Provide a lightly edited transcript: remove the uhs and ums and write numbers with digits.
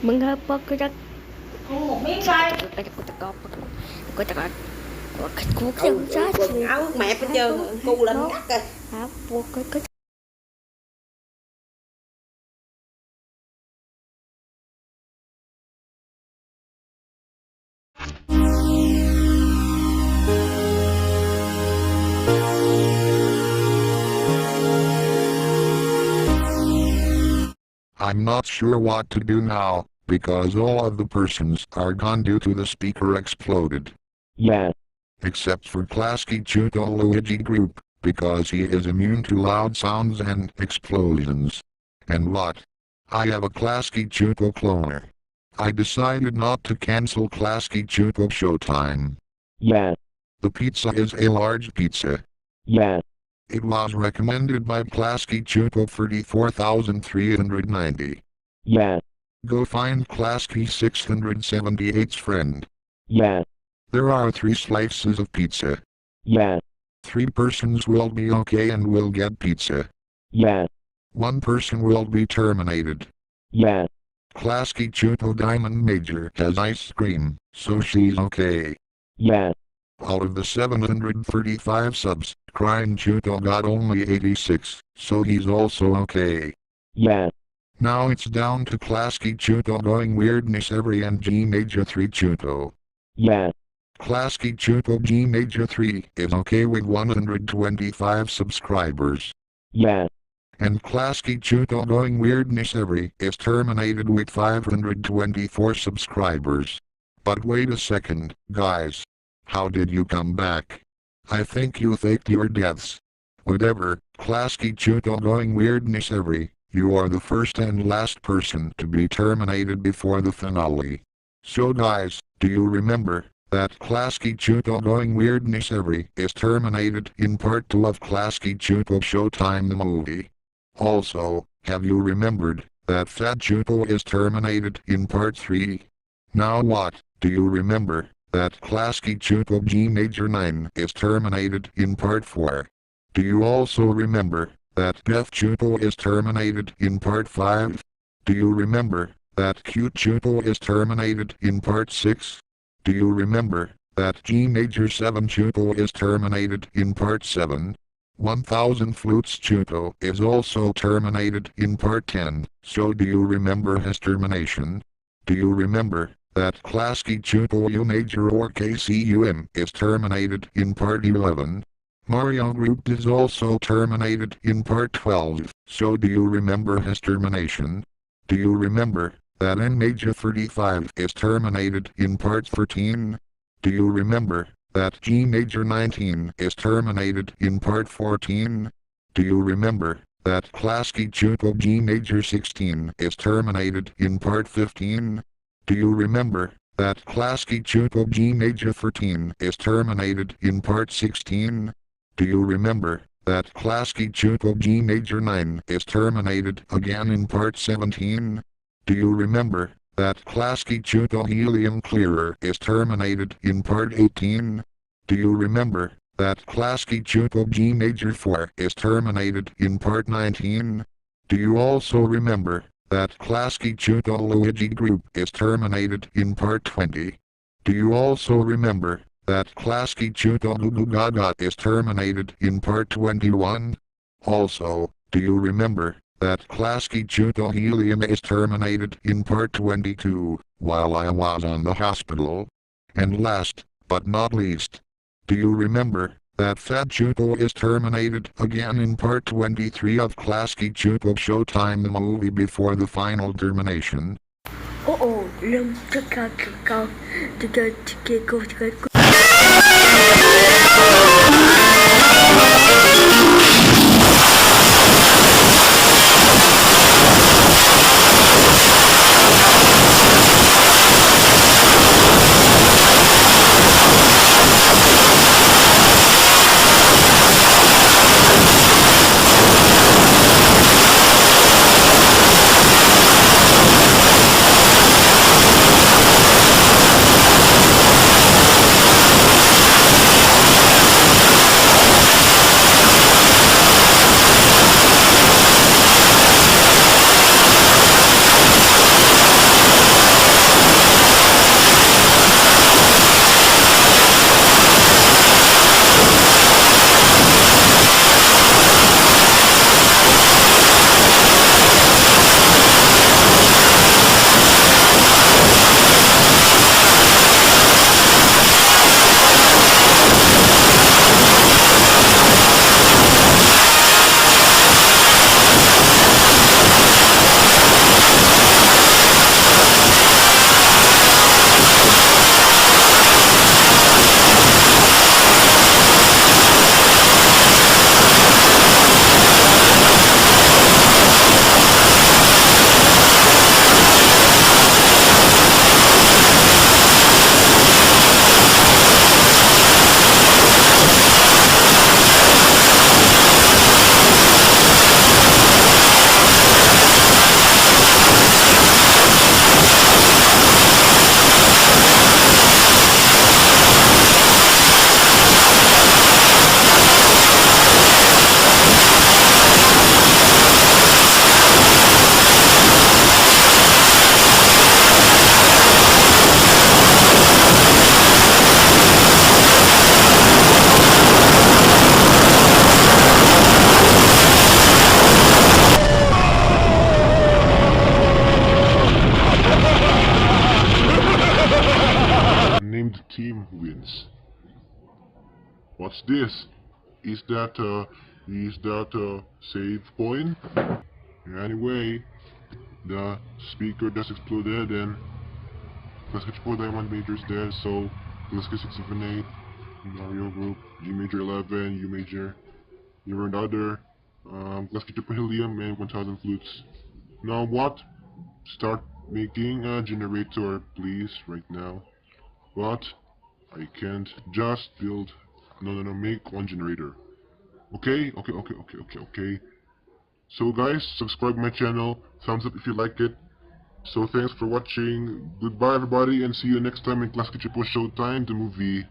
Mengapa kau Ăn một miếng coi. Cô ta cô Quần áo mẹ hết trơn rồi, cu lên ngắt kìa. I'm not sure what to do now, because all of the persons are gone due to the speaker exploded. Yes. Except for Kiasky Csupo Luigi group, because he is immune to loud sounds and explosions. And what? I have a Kiasky Csupo cloner. I decided not to cancel Kiasky Csupo Showtime. Yes. The pizza is a large pizza. Yes. It was recommended by Kiasky Csupo 34,390. Yes. Go find Kiasky 678's friend. Yes. There are 3 slices of pizza. Yes. 3 persons will be okay and will get pizza. Yes. 1 person will be terminated. Yes. Kiasky Csupo Diamond Major has ice cream, so she's okay. Yes. Out of the 735 subs, Crying Csupo got only 86, so he's also okay. Yes. Now it's down to Kiasky Csupo going Weirdness Every and G Major 3 Csupo. Yes. Kiasky Csupo G Major 3 is okay with 125 subscribers. Yes. And Kiasky Csupo going Weirdness Every is terminated with 524 subscribers. But wait a second, guys. How did you come back? I think you faked your deaths. Whatever, Kiasky Csupo going Weirdness Every, you are the first and last person to be terminated before the finale. So guys, do you remember that Kiasky Csupo going Weirdness Every is terminated in part 2 of Kiasky Csupo Showtime the movie? Also, have you remembered that Fat Csupo is terminated in part 3? Now what, do you remember that Kiasky Csupo G Major 9 is terminated in part 4? Do you also remember that Beth Csupo is terminated in part 5? Do you remember that Cute Csupo is terminated in part 6? Do you remember that G Major 7 Csupo is terminated in part 7? 1000 Flutes Csupo is also terminated in part 10, so do you remember his termination? Do you remember that Kiasky Csupo U Major or KCUM is terminated in part 11? Mario Group is also terminated in part 12, so do you remember his termination? Do you remember that N Major 35 is terminated in part 13? Do you remember that G Major 19 is terminated in part 14? Do you remember that Kiasky Csupo G Major 16 is terminated in part 15? Do you remember that Kiasky Csupo G Major 13 is terminated in part 16? Do you remember that Kiasky Csupo G Major 9 is terminated again in part 17? Do you remember that Kiasky Csupo Helium Clearer is terminated in part 18? Do you remember that Kiasky Csupo G Major 4 is terminated in part 19? Do you also remember that Kiasky Csupo Luigi Group is terminated in part 20? Do you also remember that Kiasky Csupo Gugu Gaga is terminated in part 21? Also, do you remember that Kiasky Csupo Helium is terminated in part 22, while I was on the hospital? And last, but not least, do you remember that Fat Csupo is terminated again in part 23 of Kiasky Csupo Showtime the movie before the final termination? team wins. What's this? Is that a save point? Anyway, the speaker just exploded and Kiasky Csupo Diamond Major is dead, so Kiasky 678, Mario Group, G Major 11, U Major, you're another, Kiasky Csupo Helium and 1000 flutes. Now what? Start making a generator, please, right now. But I can't just build. No, make one generator. Okay. So guys, subscribe my channel, thumbs up if you like it. So thanks for watching. Goodbye everybody, and see you next time in Kiasky Csupo Showtime, the movie.